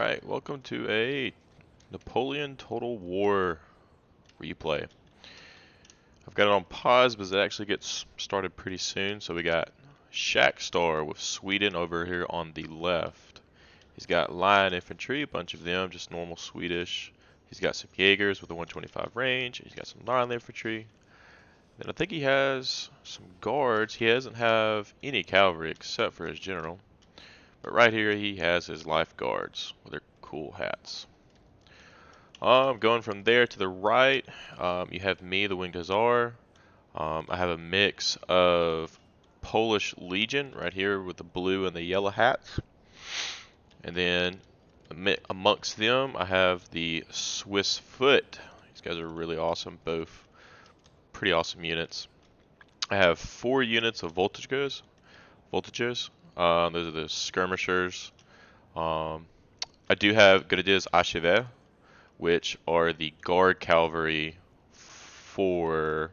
Alright, welcome to a Napoleon Total War replay. I've got it on pause because it actually gets started pretty soon. So we got Shackstar with Sweden over here on the left. He's got Lion Infantry, a bunch of them, just normal Swedish. He's got some Jaegers with a 125 range. He's got some Lion Infantry. Then I think he has some guards. He doesn't have any cavalry except for his general. But right here he has his lifeguards with their cool hats. Going from there to the right, you have me, the Winged Hussar. I have a mix of Polish Legion right here with the blue and the yellow hats. And then amongst them, I have the Swiss Foot. These guys are really awesome, both pretty awesome units. I have 4 units of voltigeurs. Those are the skirmishers. I do have Grenadiers à cheval, which are the guard cavalry for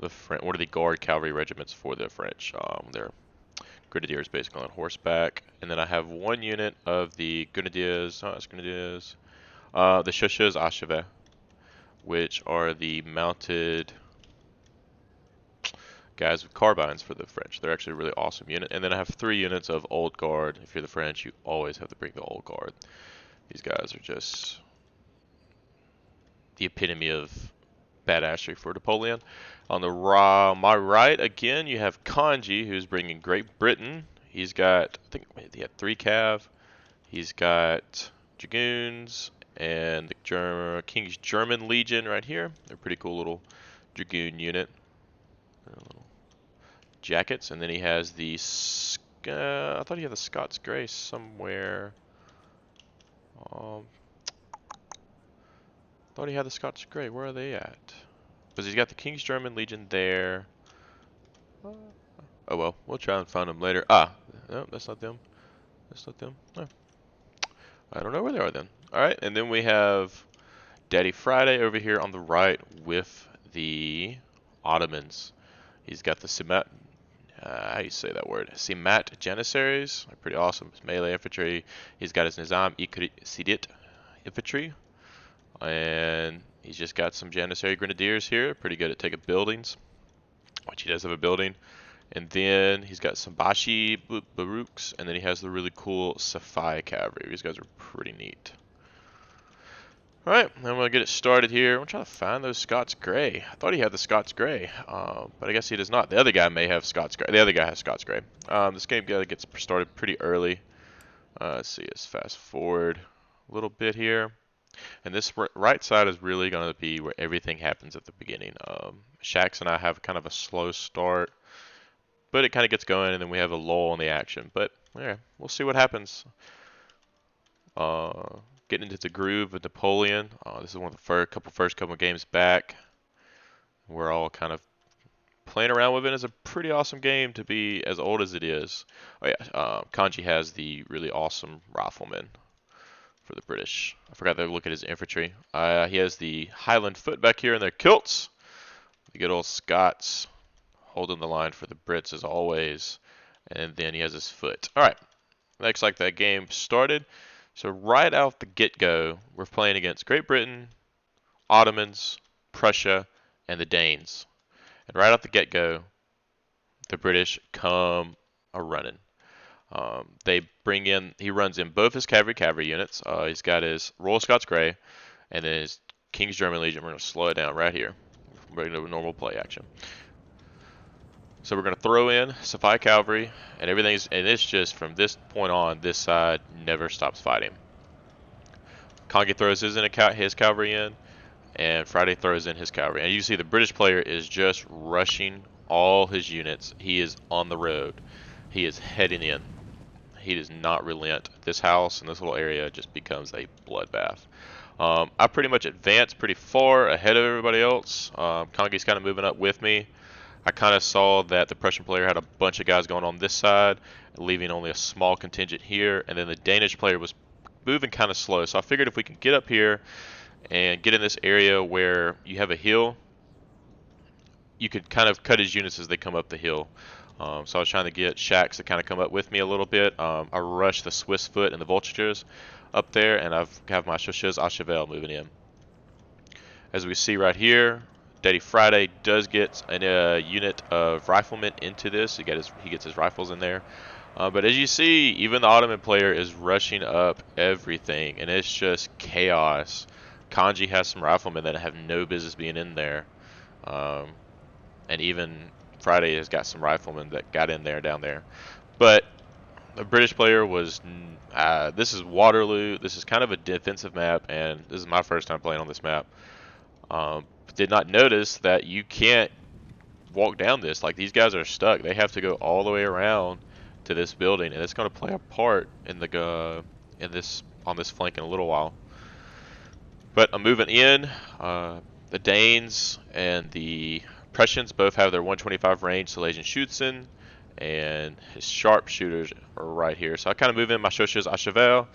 the French. What are the guard cavalry regiments for the French? They're grenadiers basically on horseback. And then I have 1 unit of the grenadiers. Oh, it's grenadiers. The chasseurs à cheval, which are the mounted guys with carbines for the French. They're actually a really awesome unit. And then I have 3 units of old guard. If you're the French, you always have to bring the old guard. These guys are just the epitome of badassery for Napoleon. On the my right, again, you have Kanji, who's bringing Great Britain. He's got, I think he had 3 cav. He's got dragoons and the King's German Legion right here. They're a pretty cool little dragoon unit. Little jackets, and then he has the I thought he had the Scots Grey somewhere. Thought he had the Scots Grey. Where are they at? Because he's got the King's German Legion there. Oh well, we'll try and find them later. Ah, no, that's not them. That's not them. No. I don't know where they are then. Alright, and then we have Daddy Friday over here on the right with the Ottomans. He's got the Simat, how do you say that word? Simat Janissaries. Pretty awesome. It's melee infantry. He's got his Nizam Sidit infantry. And he's just got some Janissary Grenadiers here. Pretty good at taking buildings, which he does have a building. And then he's got some Bashi Baruchs. And then he has the really cool Safai cavalry. These guys are pretty neat. Alright, I'm going to get it started here. I'm trying to find those Scots Grey. I thought he had the Scots Grey, but I guess he does not. The other guy may have Scots Grey. The other guy has Scots Grey. This game gets started pretty early. Let's see, let's fast forward a little bit here. And this right side is really going to be where everything happens at the beginning. Shax and I have kind of a slow start, but it kind of gets going, and then we have a lull in the action. But yeah, we'll see what happens. Getting into the groove of Napoleon. This is one of the first couple games back. We're all kind of playing around with it. It's a pretty awesome game to be as old as it is. Oh yeah, Kanji has the really awesome rifleman for the British. I forgot to look at his infantry. He has the Highland Foot back here in their kilts. The good old Scots holding the line for the Brits as always. And then he has his foot. Alright, looks like that game started. So right out the get-go, we're playing against Great Britain, Ottomans, Prussia, and the Danes. And right out the get-go, the British come a-running. He runs in both his cavalry units. He's got his Royal Scots Grey, and then his King's German Legion. We're going to slow it down right here. We're going to do a normal play action. So we're going to throw in Safai Cavalry, and it's just from this point on, this side never stops fighting. Kangi throws his cavalry in, and Friday throws in his cavalry. And you see the British player is just rushing all his units. He is on the road. He is heading in. He does not relent. This house and this little area just becomes a bloodbath. I pretty much advanced pretty far ahead of everybody else. Kangi's kind of moving up with me. I kind of saw that the Prussian player had a bunch of guys going on this side, leaving only a small contingent here, and then the Danish player was moving kind of slow. So I figured if we can get up here and get in this area where you have a hill, you could kind of cut his units as they come up the hill. So I was trying to get shacks to kind of come up with me a little bit. I rushed the Swiss foot and the vultures up there, and I have my chasseurs à cheval moving in. As we see right here, Daddy Friday does get a unit of riflemen into this. He gets his rifles in there. But as you see, even the Ottoman player is rushing up everything, and it's just chaos. Kanji has some riflemen that have no business being in there. And even Friday has got some riflemen that got in there down there. But the British player was, this is Waterloo. This is kind of a defensive map, and this is my first time playing on this map. Did not notice that you can't walk down this. Like, these guys are stuck. They have to go all the way around to this building, and it's going to play a part in the on this flank in a little while. But I'm moving in. The Danes and the Prussians both have their 125 range Silesian Schützen, and his sharpshooters are right here. So I kind of move in my chasseurs à cheval,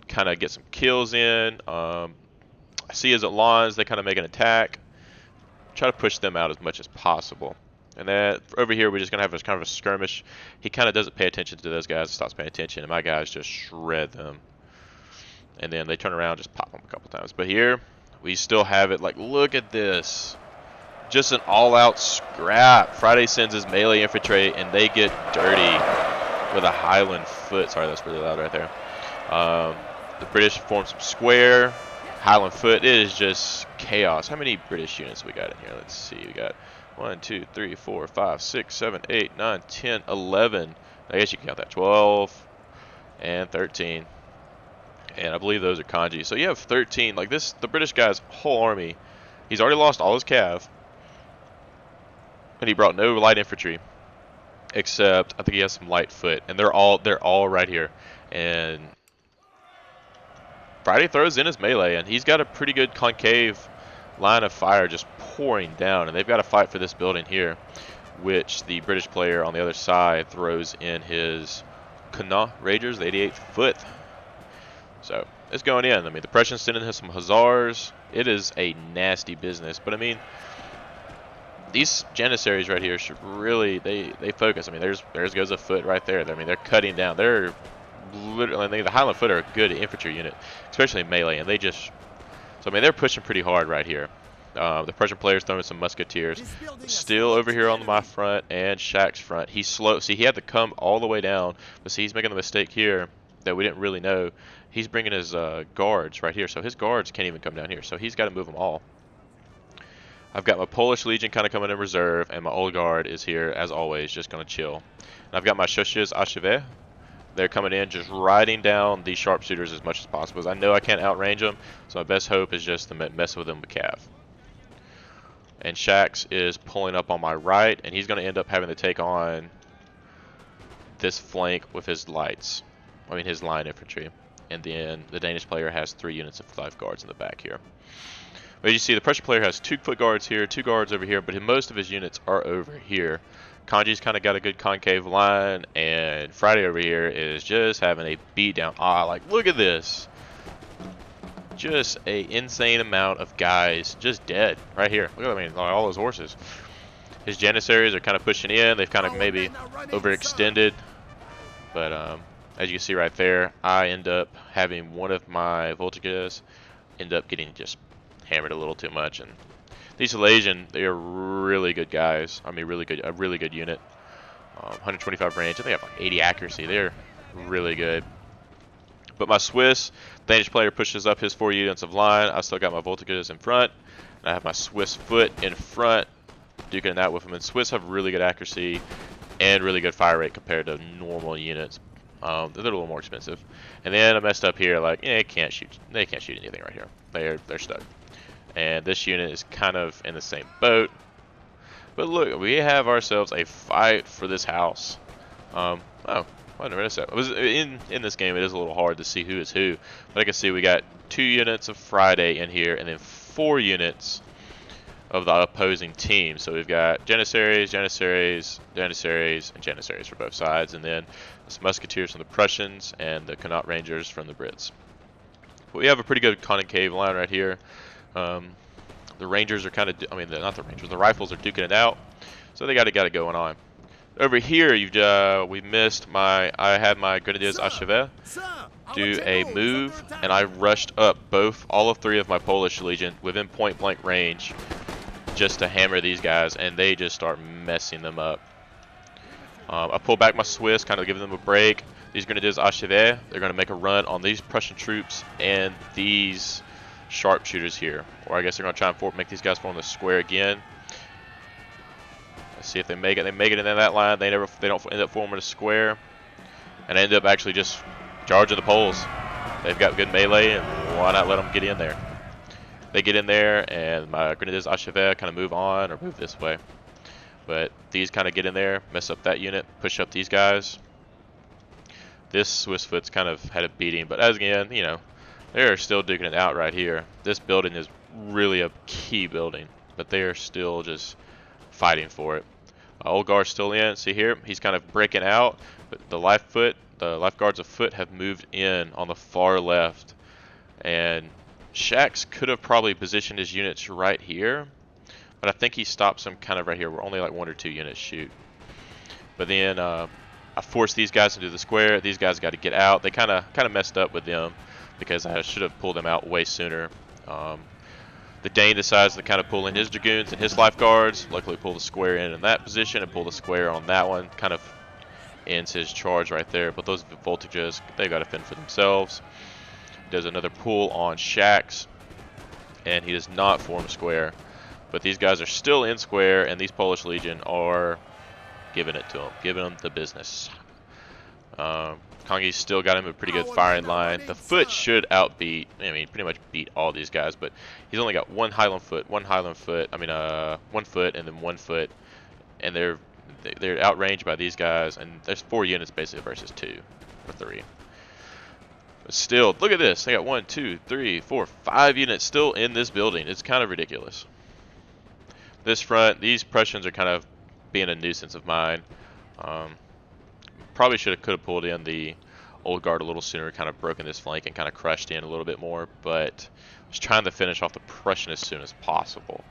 kind of get some kills in. I see his Alans, they kind of make an attack. Try to push them out as much as possible. And then over here, we're just going to have a kind of a skirmish. He kind of doesn't pay attention to those guys, stops paying attention, and my guys just shred them. And then they turn around, just pop them a couple times. But here, we still have it. Like, look at this. Just an all-out scrap. Friday sends his melee infantry, and they get dirty with a Highland foot. Sorry, that's really loud right there. The British form some square. Highland foot. It is just chaos. How many British units we got in here? Let's see. We got 1, 2, 3, 4, 5, 6, 7, 8, 9, 10, 11. I guess you can count that. 12 and 13. And I believe those are kanji. So you have 13. Like this, the British guy's whole army. He's already lost all his cav. And he brought no light infantry. Except, I think he has some light foot. And they're all right here. And Friday throws in his melee, and he's got a pretty good concave line of fire just pouring down, and they've got to fight for this building here, which the British player on the other side throws in his Connaught Rangers, the 88th foot. So it's going in. I mean, the Prussians sending him some hussars. It is a nasty business, but I mean, these Janissaries right here should really they focus. I mean, there's goes a foot right there. I mean, they're cutting down. They're literally, I think the Highland foot are a good infantry unit, especially melee, and they just, so I mean, they're pushing pretty hard right here. The Prussian player's throwing some musketeers. Still over here on my front and Shaq's front. He's slow. See, he had to come all the way down, but see, he's making a mistake here that we didn't really know. He's bringing his guards right here, so his guards can't even come down here, so he's got to move them all. I've got my Polish Legion kind of coming in reserve, and my old guard is here, as always, just going to chill. And I've got my chasseurs à cheval. They're coming in, just riding down these sharpshooters as much as possible. Because I know I can't outrange them, so my best hope is just to mess with them with cav. And Shax is pulling up on my right, and he's going to end up having to take on this flank with his lights. I mean, his line infantry. And then the Danish player has 3 units of life guards in the back here. But you see, the Prussian player has 2 foot guards here, 2 guards over here, but most of his units are over here. Kanji's kind of got a good concave line, and Friday over here is just having a beat down. Like, look at this. Just a insane amount of guys just dead right here. Look at that, I mean, all those horses. His Janissaries are kind of pushing in. They've kind of maybe overextended. But as you can see right there, I end up having one of my Voltigas end up getting just hammered a little too much. And these Silesian, they are really good guys. I mean, really good, a really good unit. 125 range. I think they have like 80 accuracy. They're really good. But my Swiss, Danish player pushes up his 4 units of line. I still got my Voltigas in front. And I have my Swiss foot in front, duking it out with them. And Swiss have really good accuracy and really good fire rate compared to normal units. They're a little more expensive. And then I messed up here, like, they can't shoot anything right here. They're stuck. And this unit is kind of in the same boat. But look, we have ourselves a fight for this house. Oh, I noticed that. It was in this game, it is a little hard to see who is who. But I can see we got 2 units of Friday in here, and then 4 units of the opposing team. So we've got Janissaries, Janissaries, Janissaries, and Janissaries for both sides, and then some Musketeers from the Prussians and the Connaught Rangers from the Brits. But we have a pretty good concave line right here. The Rangers are kind of, not the Rangers, the Rifles are duking it out. So they got it going on. Over here, we missed my. I had my Grenadiers Archevers do a move, and I rushed up all of 3 of my Polish Legion within point blank range, just to hammer these guys, and they just start messing them up. I pull back my Swiss, kind of giving them a break. These Grenadiers Archevers, they're going to make a run on these Prussian troops and these sharpshooters here, or I guess they're going to try and make these guys form the square again. Let's see if they make it. They make it into that line. They don't end up forming a square, and end up actually just charging the Poles. They've got good melee, and why not let them get in there? They get in there, and my Grenadiers Archevers kind of move on or move this way. But these kind of get in there, mess up that unit, push up these guys. This Swiss foot's kind of had a beating, but as again, you know, they're still digging it out right here. This building is really a key building, but they are still just fighting for it. Old Guard's still in. See here, he's kind of breaking out, but the Life Guards of foot have moved in on the far left, and Shax could have probably positioned his units right here, but I think he stops them kind of right here. We're only like 1 or 2 units shoot. But then I forced these guys into the square. These guys got to get out. They kind of messed up with them because I should have pulled them out way sooner. The Dane decides to kind of pull in his dragoons and his life guards. Luckily, pull the square in that position and pull the square on that one. Kind of ends his charge right there. But those voltages, they got to fend for themselves. Does another pull on Shax, and he does not form a square. But these guys are still in square, and these Polish Legion are giving it to him, giving him the business. Kongi's still got him a pretty good firing line. The foot should outbeat, I mean, pretty much beat all these guys, but he's only got 1 Highland foot, 1 foot, and then 1 foot, and they're outranged by these guys, and there's 4 units basically versus 2 or 3. But still, look at this. They got 1, 2, 3, 4, 5 units still in this building. It's kind of ridiculous. This front, these Prussians are kind of being a nuisance of mine. Probably could have pulled in the Old Guard a little sooner, kind of broken this flank and kind of crushed in a little bit more, but I was trying to finish off the Prussian as soon as possible.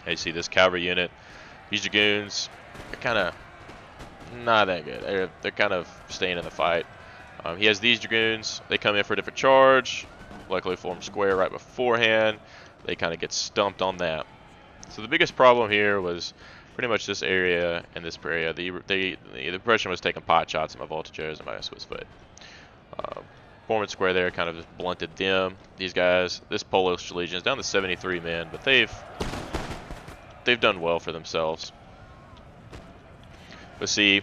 And you see this cavalry unit, these dragoons, they're kind of not that good. They're kind of staying in the fight. He has these dragoons. They come in for a different charge. Luckily form square right beforehand. They kind of get stumped on that. So the biggest problem here was pretty much this area and this area. The Prussian was taking pot shots at my voltigeurs and my Swiss foot. Forming square there kind of just blunted them. These guys, this Polish Legion is down to 73 men, but they've done well for themselves. But see,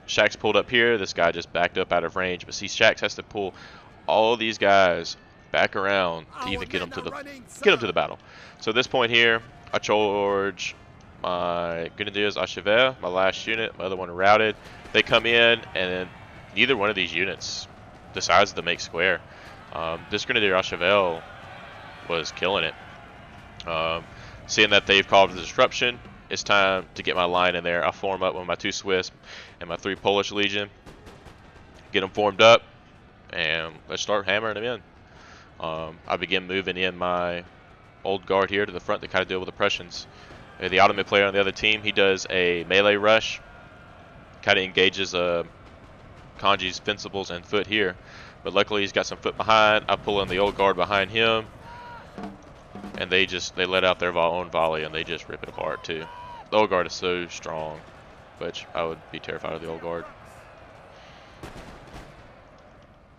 Shax pulled up here. This guy just backed up out of range. But see, Shax has to pull all these guys back around to even get them to the battle. So at this point here, I charge my Grenadiers Archevers, my last unit, my other one routed. They come in, and then neither one of these units decides to make square. This Grenadier Archevers was killing it. Seeing that they've caused the disruption, it's time to get my line in there. I form up with my 2 Swiss and my 3 Polish Legion. Get them formed up, and let's start hammering them in. I begin moving in my Old Guard here to the front to kind of deal with the Prussians. The Ottoman player on the other team, he does a melee rush, kind of engages Kanji's Fencibles and foot here. But luckily he's got some foot behind. I pull in the Old Guard behind him, and they let out their own volley, and they just rip it apart too. The Old Guard is so strong, which I would be terrified of the Old Guard.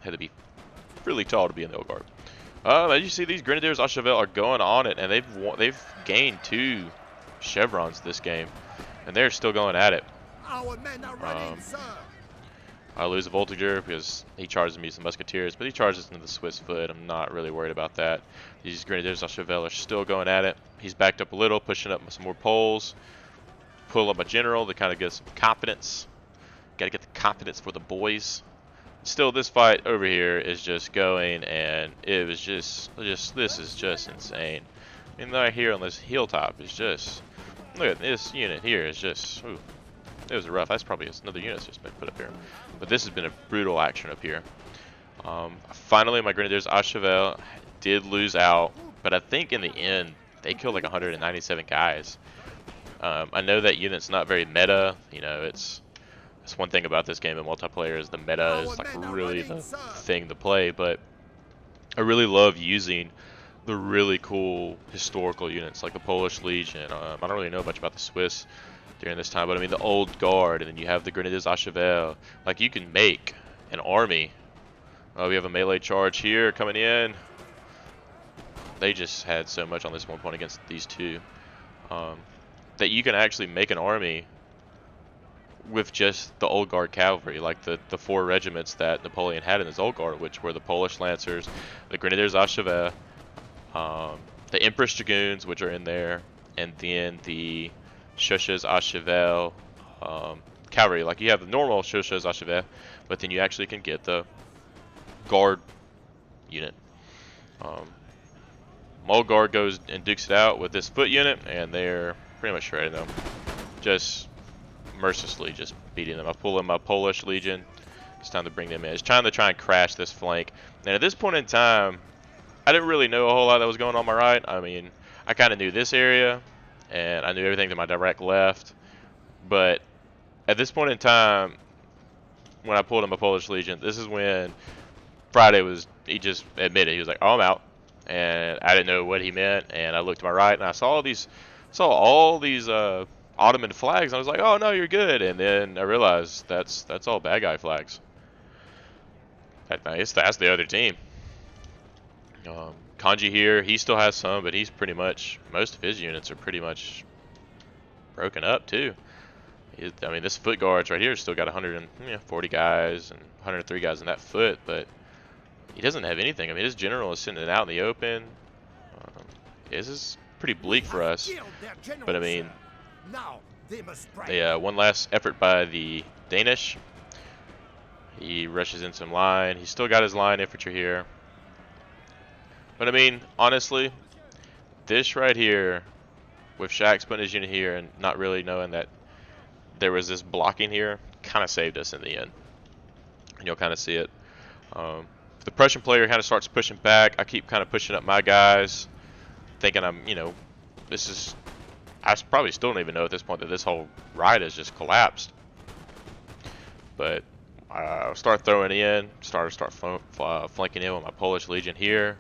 Had to be really tall to be in the Old Guard. As you see, these Grenadiers Archevers are going on it, and they've gained 2 chevrons this game, and they're still going at it. Our men are running, sir. I lose a Voltiger because he charges me some Musketeers, but he charges into the Swiss foot. I'm not really worried about that. These Grenadiers Archevers are still going at it. He's backed up a little, pushing up some more Poles. Pull up a general to kind of get some confidence. Got to get the confidence for the boys. Still, this fight over here is just going, and it was just this is just insane. I mean, right here on this hilltop is just, look at this unit here is just, ooh, it was rough. That's probably another unit that's just been put up here. But this has been a brutal action up here. Finally, my Grenadiers Archevers did lose out, but I think in the end, they killed like 197 guys. I know that unit's not very meta. You know, it's one thing about this game in multiplayer is the meta Our is like men are really ready, the sir. thing to play, but I really love using the really cool historical units like the Polish Legion. I don't really know much about the Swiss during this time, but I mean the Old Guard, and then you have the Grenadiers à Cheval. Like you can make an army. Oh, we have a melee charge here coming in. They just had so much on this one point against these two um, that you can actually make an army with just the Old Guard cavalry, like the four regiments that Napoleon had in his Old Guard, which were the Polish Lancers, the Grenadiers à Cheval, the Empress Dragoons, which are in there, and then the Chaussées à Cheval cavalry. Like you have the normal Chaussées à Cheval, but then you actually can get the Guard unit. Mulgard goes and dukes it out with this foot unit, and they're pretty much shredding them. Just mercilessly just beating them. I pull in my Polish Legion. It's time to bring them in. It's trying to crash this flank. And at this point in time, I didn't really know a whole lot that was going on my right. I mean, I kind of knew this area, and I knew everything to my direct left. But at this point in time, when I pulled in my Polish Legion, this is when Friday was, he just admitted, he was like, oh, I'm out. And I didn't know what he meant, and I looked to my right, and I saw all these Ottoman flags, and I was like, oh no, you're good. And then I realized that's all bad guy flags. That's the other team. Kanji here, he still has some, but he's pretty much, most of his units are pretty much broken up too. I mean, this foot guards right here still got 140 guys and 103 guys in that foot, but he doesn't have anything. I mean, his general is sitting out in the open. This is pretty bleak for us. But I mean, one last effort by the Danish. He rushes in some line. He's still got his line infantry here. But I mean, honestly, this right here, with Shaxx putting his unit here and not really knowing that there was this blocking here, kind of saved us in the end. And you'll kind of see it. The Prussian player kind of starts pushing back. I keep kind of pushing up my guys, thinking I probably still don't even know at this point that this whole ride has just collapsed. But I start throwing in, start flanking in with my Polish Legion here.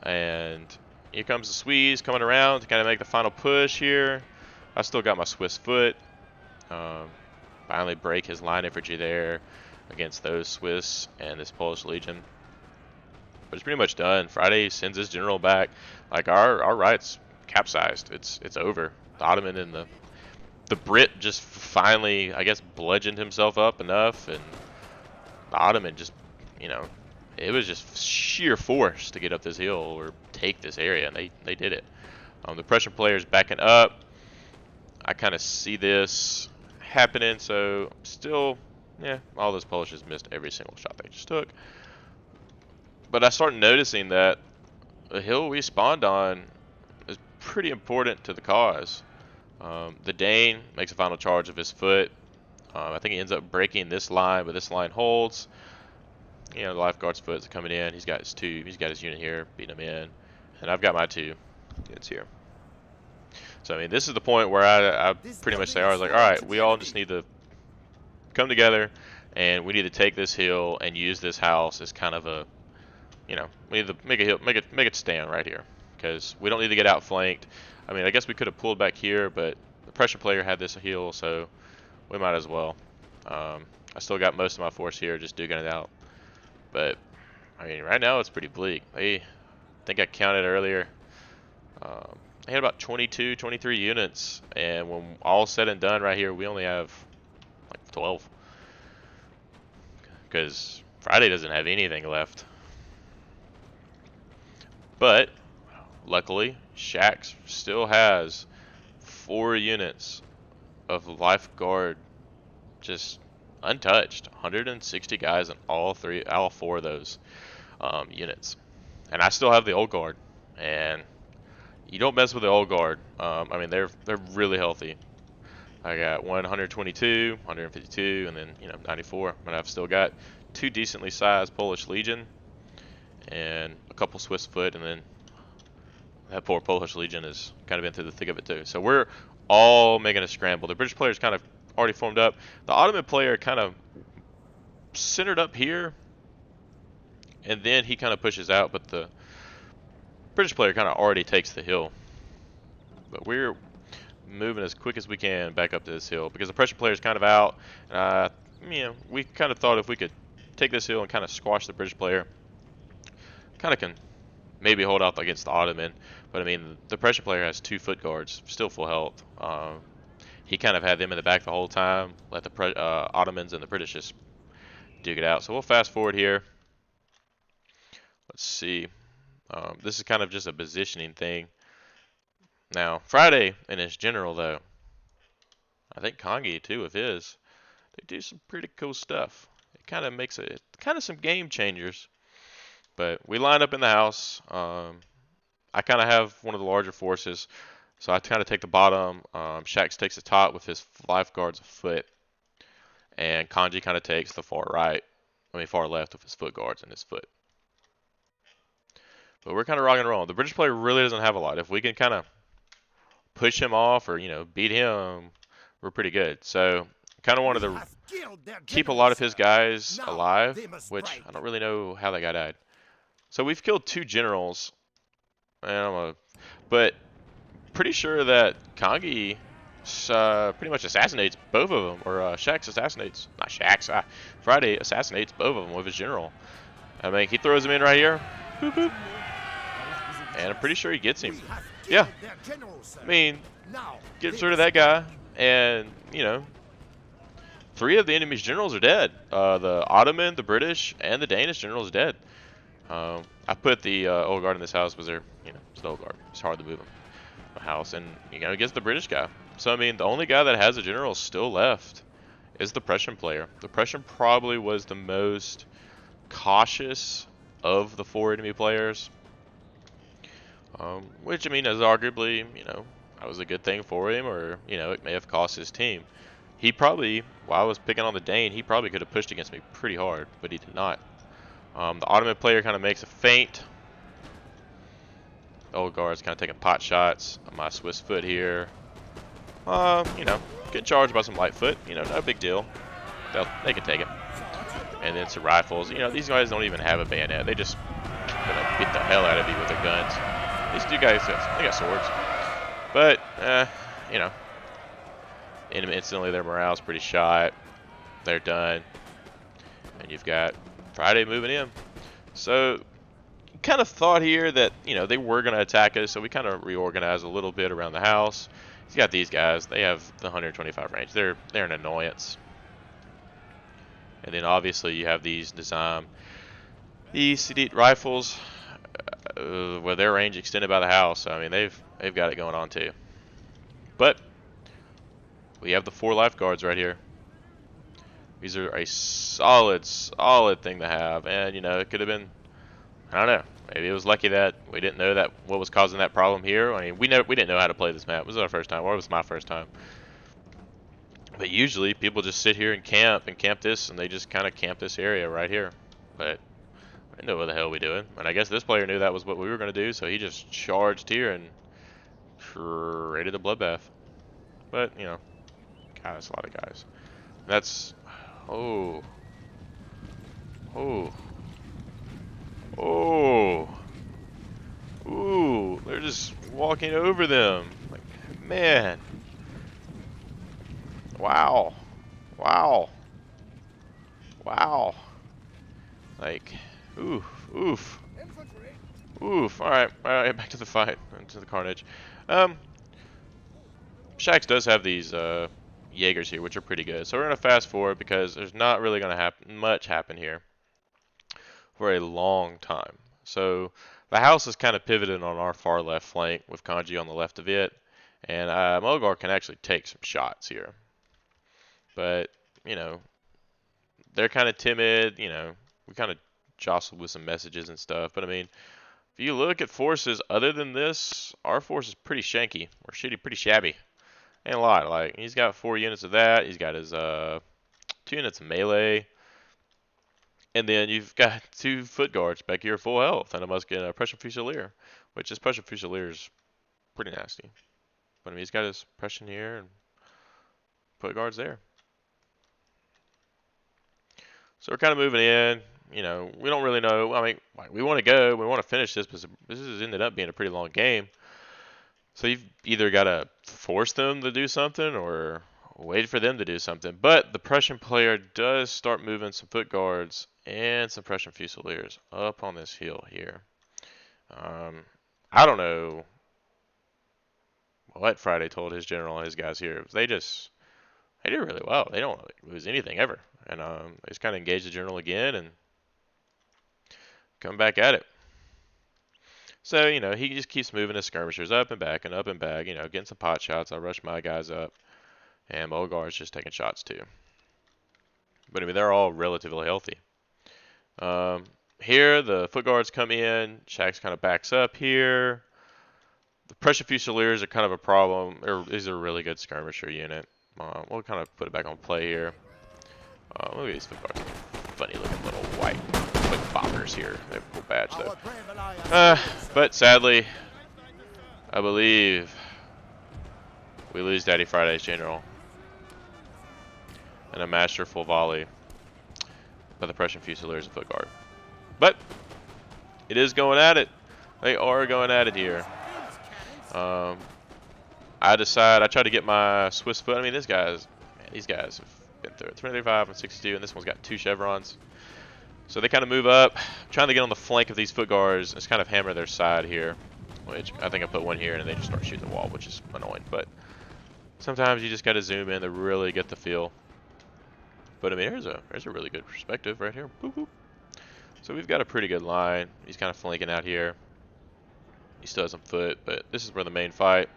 And here comes the Swedes coming around to kind of make the final push here. I still got my Swiss foot. Finally break his line infantry there against those Swiss and this Polish Legion. But it's pretty much done. Friday sends his general back. Like our right's capsized. It's over. The Ottoman and the Brit just finally, I guess, bludgeoned himself up enough, and the Ottoman just, it was just sheer force to get up this hill or take this area, and they did it. The Prussian players backing up. I kind of see this happening, so still, all those Polishes missed every single shot they just took. But I started noticing that the hill we spawned on is pretty important to the cause. The Dane makes a final charge of his foot. I think he ends up breaking this line, but this line holds. The lifeguard's foot is coming in. He's got his unit here, beating him in, and I've got my 2 units here. So I mean, this is the point where I pretty much say, I was like, all right, we all just need to come together, and we need to take this hill and use this house as kind of a, we need to make it stand right here, because we don't need to get outflanked. I mean, I guess we could have pulled back here, but the Prussian player had this hill, so we might as well. I still got most of my force here, just duking it out. But I mean, right now it's pretty bleak. I think I counted earlier. I had about 22, 23 units, and when all said and done, right here, we only have like 12, because Friday doesn't have anything left. But luckily, Shaxx still has 4 units of lifeguard just untouched. 160 guys in all 4 of those units. And I still have the old guard, and you don't mess with the old guard. I mean, they're really healthy. I got 122, 152, and then 94. But I've still got 2 decently sized Polish Legion and a couple Swiss foot, and then that poor Polish Legion has kind of been through the thick of it too. So we're all making a scramble. The British player's kind of already formed up. The Ottoman player kind of centered up here, and then he kind of pushes out, but the British player kind of already takes the hill. But we're moving as quick as we can back up to this hill because the Prussian player is kind of out. We kind of thought if we could take this hill and kind of squash the British player, kind of can maybe hold out against the Ottoman. But I mean, the Prussian player has 2 foot guards, still full health. He kind of had them in the back the whole time, let the Ottomans and the British just duke it out. So we'll fast forward here. Let's see. This is kind of just a positioning thing. Now, Friday and his general, though, I think Kongi too with his, they do some pretty cool stuff. It kind of makes it kind of some game changers. But we line up in the house. I kind of have one of the larger forces, so I kind of take the bottom. Shax takes the top with his lifeguards a foot, and Kanji kind of takes the far left with his foot guards and his foot. But we're kind of rocking and rolling. The British player really doesn't have a lot. If we can kind of push him off or beat him, we're pretty good. So kind of wanted We to have killed their keep a general, lot of his sir. guys Now alive, they must which break. I don't really know how that guy died. So we've killed 2 generals, but pretty sure that Kangi pretty much assassinates both of them, or Shax assassinates, not Shax, Friday assassinates both of them with his general. I mean, he throws him in right here, boop, boop, and I'm pretty sure he gets him. We have Yeah, killed their general, sir. I mean, Now gets they rid of must that guy, and 3 of the enemy's generals are dead. The Ottoman, the British, and the Danish generals are dead. I put the old guard in this house because it's the old guard. It's hard to move him. House, and against the British guy. So I mean, the only guy that has a general still left is the Prussian player. The Prussian probably was the most cautious of the 4 enemy players, which I mean is arguably that was a good thing for him, or it may have cost his team. He probably, while I was picking on the Dane, he probably could have pushed against me pretty hard, but he did not. The Ottoman player kind of makes a feint. The old guard's kind of taking pot shots on my Swiss foot here. Getting charged by some light foot. No big deal. They can take it. And then some rifles. These guys don't even have a bayonet. They just gonna beat the hell out of you with their guns. These 2 guys, they got swords. But, instantly their morale's pretty shot. They're done. And you've got Friday moving in. So, kind of thought here that they were going to attack us, so we kind of reorganized a little bit around the house. He's got these guys. They have the 125 range. They're an annoyance. And then obviously you have these Nizam, these Sidit rifles, with their range extended by the house. So, I mean, they've got it going on too. But we have the 4 lifeguards right here. These are a solid thing to have, and it could have been, I don't know. Maybe it was lucky that we didn't know that what was causing that problem here. I mean, we didn't know how to play this map. It was our first time, or it was my first time. But usually people just sit here and camp this, and they just kind of camp this area right here. But I didn't know what the hell we doing. And I guess this player knew that was what we were going to do, so he just charged here and created a bloodbath. But God, that's a lot of guys. That's oh. Ooh, they're just walking over them. Like, man. Wow. Like, oof. Alright, back to the fight. To the carnage. Shax does have these Jaegers here, which are pretty good. So we're going to fast forward because there's not really going to much happen here for a long time. So the house is kind of pivoted on our far left flank with Kanji on the left of it. And Mogar can actually take some shots here. But, they're kind of timid. We kind of jostled with some messages and stuff. But, I mean, if you look at forces other than this, our force is pretty shanky. We're pretty shabby. Ain't a lot. Like, he's got 4 units of that. He's got his 2 units of melee. And then you've got 2 foot guards back here full health, and a musket and a Prussian Fusilier, which this Prussian Fusilier is pretty nasty. But I mean, he's got his suppression here and foot guards there. So we're kind of moving in. You know, we don't really know. I mean, like, we want to go, we want to finish this, but this has ended up being a pretty long game. So you've either got to force them to do something or wait for them to do something. But the Prussian player does start moving some foot guards and some Prussian fusiliers up on this hill here. Um, I don't know what Friday told his general and his guys here. They did really well. They don't lose anything ever. And they just kind of engage the general again and come back at it. So, you know, he just keeps moving his skirmishers up and back and up and back, you know, getting some pot shots. I rush my guys up, and Mogar's just taking shots too. But I mean, they're all relatively healthy. Um, Here, the foot guards come in. Shax kind of backs up here. The Prussian Fusiliers are kind of a problem. Is a really good skirmisher unit. We'll kind of put it back on play here. Look at these foot guards. Funny looking little white quick boppers here. They have a cool badge though. But sadly, I believe we lose Daddy Friday's general and a masterful volley by the Prussian Fusiliers and foot guard. But it is going at it. They are going at it here. I try to get my Swiss foot. I mean, these guys have been through it. 335 and 62, and this one's got 2 chevrons. So they kind of move up, trying to get on the flank of these foot guards. It's kind of hammer their side here, which I think I put one here, and they just start shooting the wall, which is annoying. But sometimes you just got to zoom in to really get the feel. But I mean, there's a really good perspective right here. Boop, boop. So we've got a pretty good line. He's kind of flanking out here. He still has some foot, but this is where the main fight.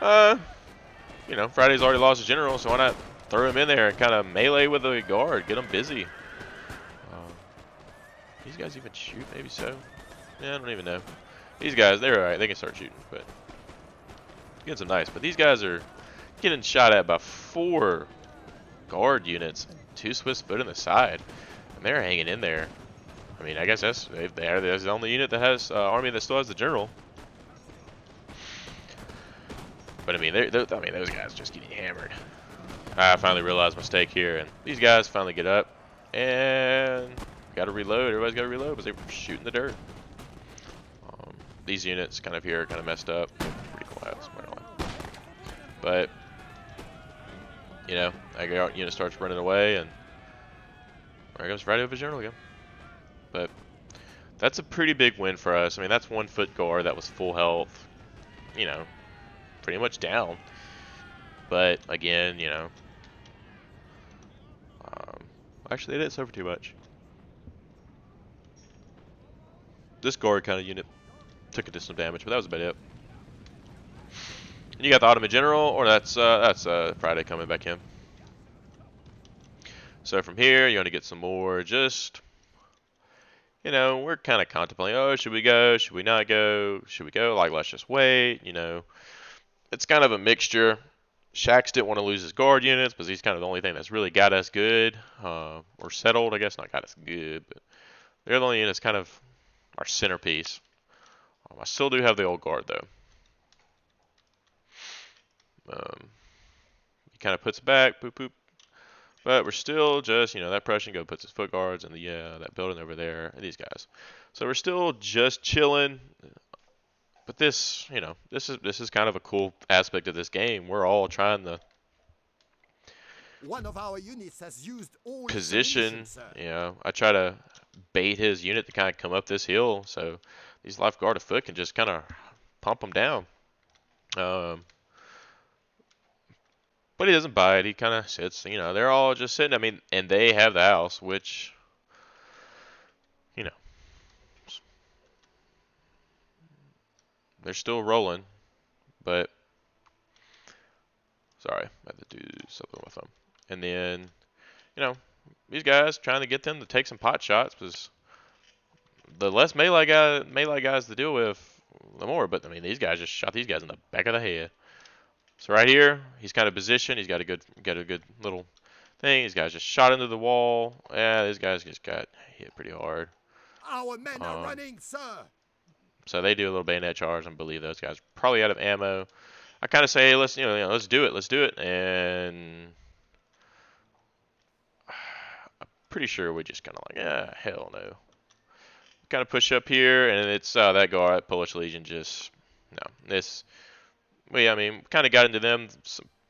You know, Friday's already lost his general, so why not throw him in there and kind of melee with the guard, get him busy. These guys even shoot? Maybe so. Yeah, I don't even know. These guys, they're alright. They can start shooting, but getting some nice. But these guys are getting shot at by 4 guard units, 2 Swiss foot in the side, and they're hanging in there. I mean, I guess that's the only unit that has army that still has the general. But I mean, those guys are just getting hammered. I finally realized my mistake here, and these guys finally get up and got to reload. Everybody's got to reload because they were shooting the dirt. These units kind of here are kind of messed up. Pretty quiet, but you know, that unit starts running away, and there goes Friday with his general again. But that's a pretty big win for us. I mean, that's 1 foot guard that was full health. You know, pretty much down. But again, you know, actually they didn't suffer too much. This guard kind of unit took it to some damage, but that was about it. And you got the Ottoman general, or that's Friday coming back in. So from here, you want to get some more. Just, you know, we're kind of contemplating. Oh, should we go? Should we not go? Should we go? Like, let's just wait. You know, it's kind of a mixture. Shax didn't want to lose his guard units because he's kind of the only thing that's really got us good, or settled. I guess not got us good, but the other unit's kind of our centerpiece. I still do have the old guard though. He kind of puts it back, boop boop. But we're still just, you know, that Prussian puts his foot guards in the that building over there, and these guys. So we're still just chilling. But this, you know, this is kind of a cool aspect of this game. We're all trying to One of our units has used all position. You know, I try to bait his unit to kind of come up this hill, so these life guard of foot can just kind of pump them down. But he doesn't bite. He kind of sits. You know, they're all just sitting. I mean, and they have the house, which, you know, they're still rolling. But sorry, I had to do something with them. And then, you know, these guys trying to get them to take some pot shots because the less melee guys to deal with, the more. But I mean, these guys just shot these guys in the back of the head. So right here, he's kind of positioned. He's got a good little thing. These guys just shot into the wall. Yeah, these guys just got hit pretty hard. Our men are running, sir. So they do a little bayonet charge. I believe those guys are probably out of ammo. I kind of say, let's let's do it, and I'm pretty sure we're just kind of like, hell no. Kind of push up here, and it's that guard, Polish Legion, just no. I mean, kind of got into them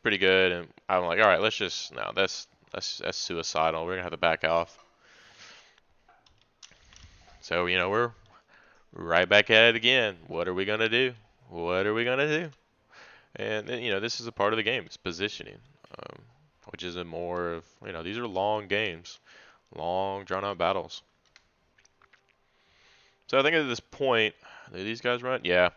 pretty good, and I'm like, all right, let's just no, that's suicidal. We're gonna have to back off. So we're right back at it again. What are we gonna do? What are we gonna do? And this is a part of the game. It's positioning, which is a more of these are long games, long drawn out battles. So I think at this point, do these guys run? Yeah,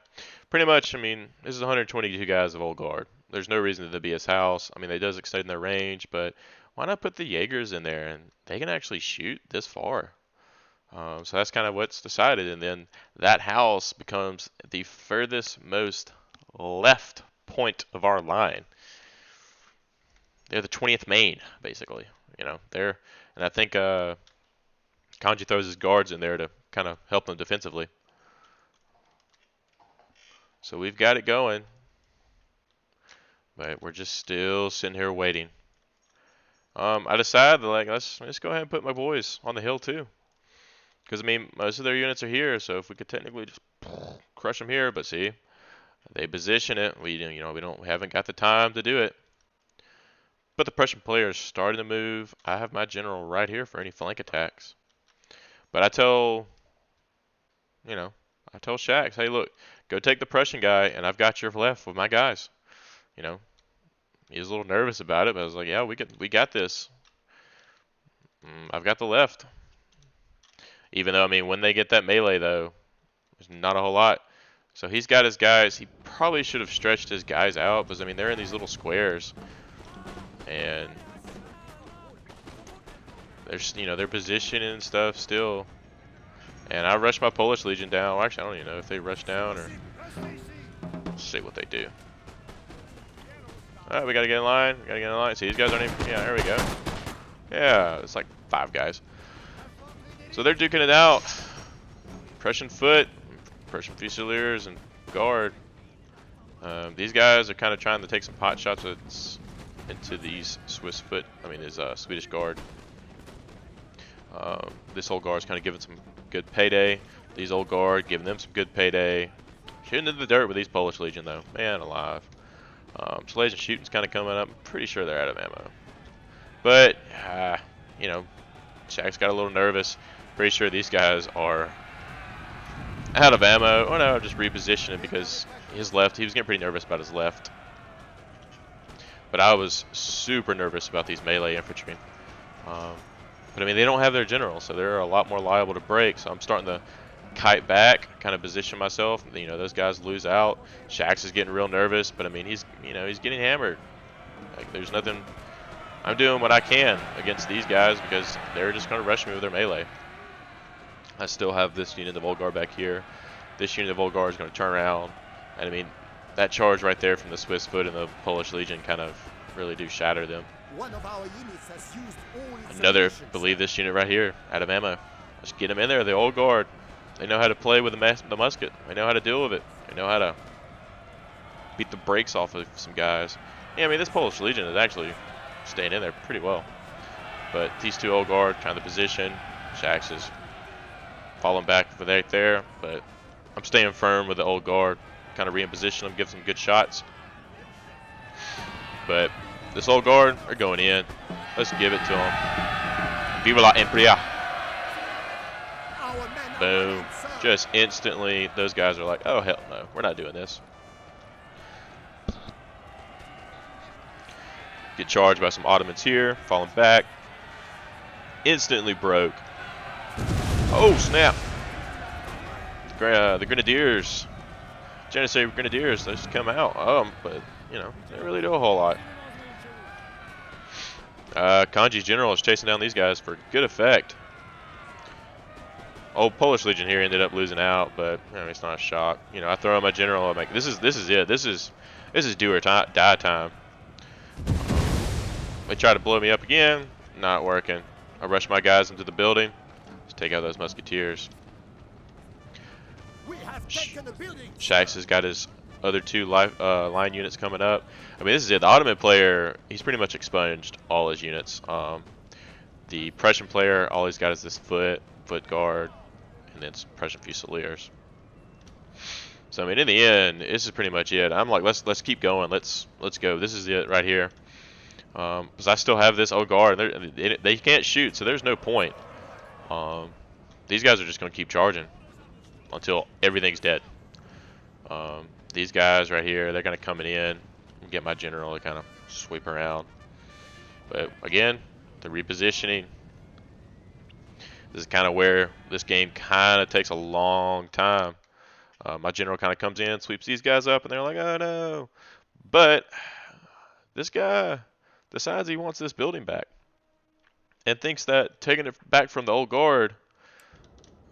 pretty much. I mean, this is 122 guys of Old Guard. There's no reason to be his house. I mean, they does extend their range, but why not put the Jaegers in there and they can actually shoot this far? So that's kind of what's decided, and then that house becomes the furthest most left point of our line. They're the 20th main, basically. And I think Kanji throws his guards in there to kind of help them defensively. So we've got it going, but we're just still sitting here waiting. I decided let's go ahead and put my boys on the hill too, because I mean most of their units are here, so if we could technically just crush them here, but see, they position it. We haven't got the time to do it. But the Prussian player is starting to move. I have my general right here for any flank attacks. But I tell Shax, hey, look, go take the Prussian guy, and I've got your left with my guys. He was a little nervous about it, but I was like, yeah, we got this. I've got the left. Even though, I mean, when they get that melee, though, there's not a whole lot. So he's got his guys. He probably should have stretched his guys out, because, I mean, they're in these little squares. And they're positioning and stuff still. And I rushed my Polish Legion down. Well, actually, I don't even know if they rush down or... Let's see what they do. Alright, we gotta get in line. See, these guys aren't even... Yeah, there we go. Yeah, it's like 5 guys. So they're duking it out. Prussian foot, Prussian Fusiliers, and guard. These guys are kind of trying to take some pot shots into these Swedish guard. This old guard's kind of giving some good payday. These old guard giving them some good payday. Shooting into the dirt with these Polish Legion though. Man alive. Slays and shooting's kind of coming up. I'm pretty sure they're out of ammo. But, Shaq's got a little nervous. Pretty sure these guys are out of ammo. Oh no, just repositioning because his left, he was getting pretty nervous about his left. But I was super nervous about these melee infantry. But I mean, they don't have their general, so they're a lot more liable to break. So I'm starting to kite back, kind of position myself. Those guys lose out. Shax is getting real nervous, but I mean, he's getting hammered. Like, there's nothing. I'm doing what I can against these guys because they're just going to rush me with their melee. I still have this unit of Old Guard back here. This unit of Old Guard is going to turn around, and I mean, that charge right there from the Swiss foot and the Polish Legion kind of really do shatter them. One of our units has used all its Another, ammunition. believe this unit right here, out of ammo. Let's get them in there, the Old Guard. They know how to play with the musket. They know how to deal with it. They know how to beat the brakes off of some guys. Yeah, I mean, this Polish Legion is actually staying in there pretty well. But these 2 Old Guard trying to position. Shax is falling back for right there, but I'm staying firm with the Old Guard. Kind of re-position them, give some good shots. But this Old Guard, they're going in. Let's give it to them. Viva la Impria. Our men are Boom. ready, sir. Just instantly, those guys are like, oh, hell no. We're not doing this. Get charged by some Ottomans here. Falling back. Instantly broke. Oh, snap. The Grenadiers. Janissary Grenadiers, they just come out. But, they don't really do a whole lot. Kanji's general is chasing down these guys for good effect. Old Polish Legion here ended up losing out, but I mean, it's not a shock. I throw in my general. I'm like, this is it. This is do or die time. They try to blow me up again. Not working. I rush my guys into the building. Let's take out those musketeers. We have taken a building, Shax sir. has got his other two line units coming up. I mean, this is it. The Ottoman player, he's pretty much expunged all his units. The Prussian player, all he's got is this foot guard, and then Prussian Fusiliers. So I mean, in the end, this is pretty much it. I'm like, let's keep going. Let's go. This is it right here. Because I still have this old guard. They can't shoot, so there's no point. These guys are just gonna keep charging until everything's dead. These guys right here, they're gonna come in and get my general to kind of sweep around. But again, the repositioning. This is kind of where this game kind of takes a long time. My general kind of comes in, sweeps these guys up, and they're like, oh no. But this guy decides he wants this building back and thinks that taking it back from the old guard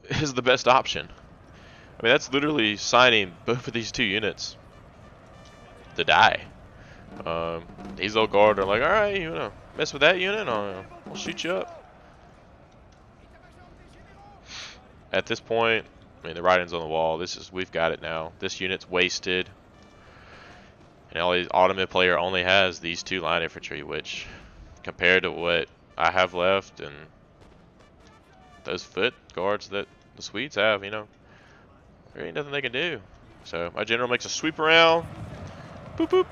is the best option. I mean, that's literally signing both of these two units to die. These old guard are like, alright, you wanna mess with that unit? I'll shoot you up. At this point, I mean, the writing's on the wall. We've got it now. This unit's wasted. And all these Ottoman player only has these two line infantry, which compared to what I have left and those foot guards that the Swedes have, you know, there ain't nothing they can do. So my general makes a sweep around, boop boop,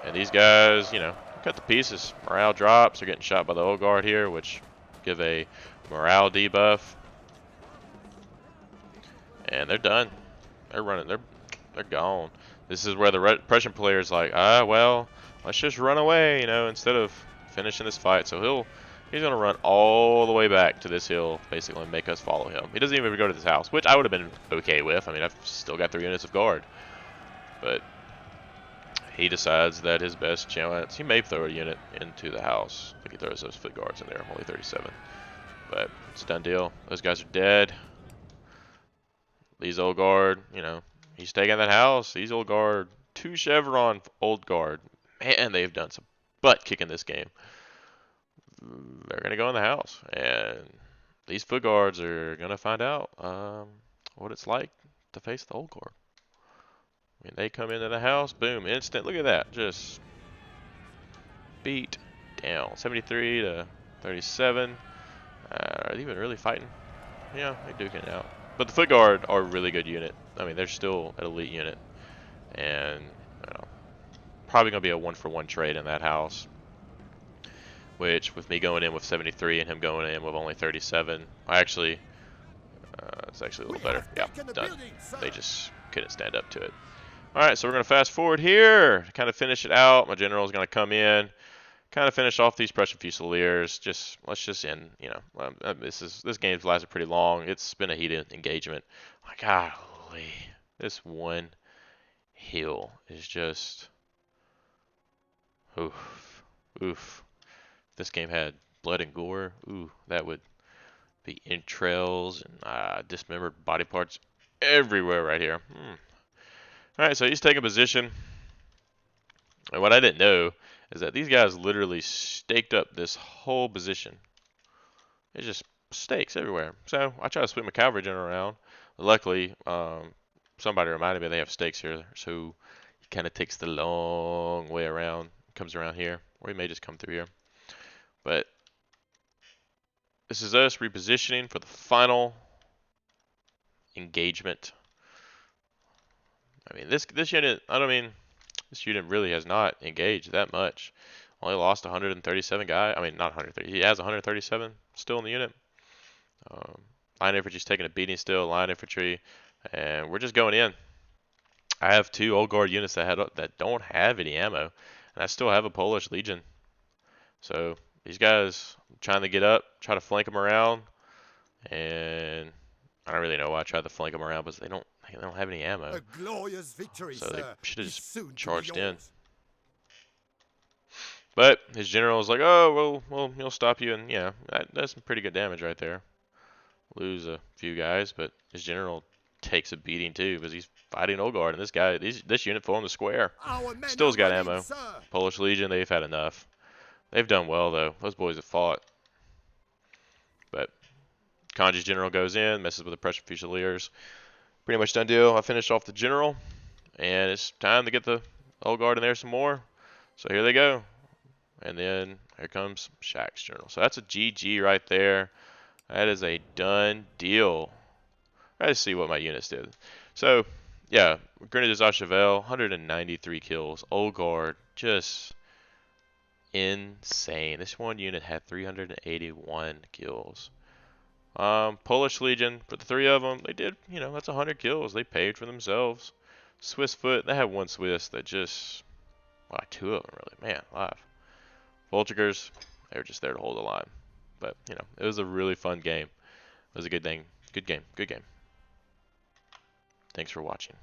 and these guys, you know, cut to pieces. Morale drops. They're getting shot by the old guard here, which give a morale debuff, and they're done. They're running. They're gone. This is where the Prussian player is like, well, let's just run away, you know, instead of finishing this fight. So he's gonna run all the way back to this hill, basically, and make us follow him. He doesn't even go to this house, which I would have been okay with. I mean, I've still got 3 units of guard, but he decides that his best chance, he may throw a unit into the house. I think he throws those foot guards in there. I'm only 37, but it's a done deal. Those guys are dead. These old guard, you know, he's taking that house. These old guard, 2 chevron old guard. Man, they've done some butt kicking this game. They're gonna go in the house, and these foot guards are gonna find out what it's like to face the old guard. I mean, they come into the house, boom, instant. Look at that, just beat down. 73 to 37. Are they even really fighting? Yeah, they're duking it out. But the foot guard are a really good unit. I mean, they're still an elite unit, and you know, probably gonna be a 1-for-1 trade in that house. Which, with me going in with 73 and him going in with only 37, it's actually a little better. Yeah, done. They just couldn't stand up to it. Alright, so we're going to fast forward here to kind of finish it out. My general is going to come in, kind of finish off these Prussian Fusiliers. Let's just end, you know, this game's lasted pretty long. It's been a heated engagement. My golly, this one hill is just, oof, oof. This game had blood and gore, ooh, that would be entrails and dismembered body parts everywhere right here. Alright, so he's taking position. And what I didn't know is that these guys literally staked up this whole position. It's just stakes everywhere. So I try to sweep my cavalry general around. Luckily, somebody reminded me they have stakes here, so he kind of takes the long way around, comes around here, or he may just come through here. But this is us repositioning for the final engagement. I mean, this unit, this unit really has not engaged that much. Only lost 137 guys. I mean, not 130. He has 137 still in the unit. Line infantry's taking a beating still. Line infantry, and we're just going in. I have 2 old guard units that don't have any ammo, and I still have a Polish Legion. So these guys, I'm trying to get up, try to flank them around, and I don't really know why I tried to flank them around, but they don't have any ammo. A glorious victory, So they sir, should have is just soon to be charged in. yours. But his general is like, oh, well, he'll stop you, and yeah, that's some pretty good damage right there. Lose a few guys, but his general takes a beating too, because he's fighting old guard, and this unit formed the square. Our men Still's are got running, ammo. sir. Polish Legion, they've had enough. They've done well though. Those boys have fought. But Kanji's general goes in, messes with the Prussian Fusiliers. Pretty much done deal. I finished off the general, and it's time to get the old guard in there some more. So here they go. And then here comes Shaq's general. So that's a GG right there. That is a done deal. Let's see what my units did. So, yeah, Grenadier Zachevel, 193 kills. Old guard, just insane. This one unit had 381 kills. Polish Legion, for the three of them, they did, that's 100 kills. They paid for themselves. Swiss Foot, they had one Swiss that just, well, two of them really, man, alive. Voltigers, they were just there to hold the line. But, it was a really fun game. It was a good thing. Good game. Good game. Thanks for watching.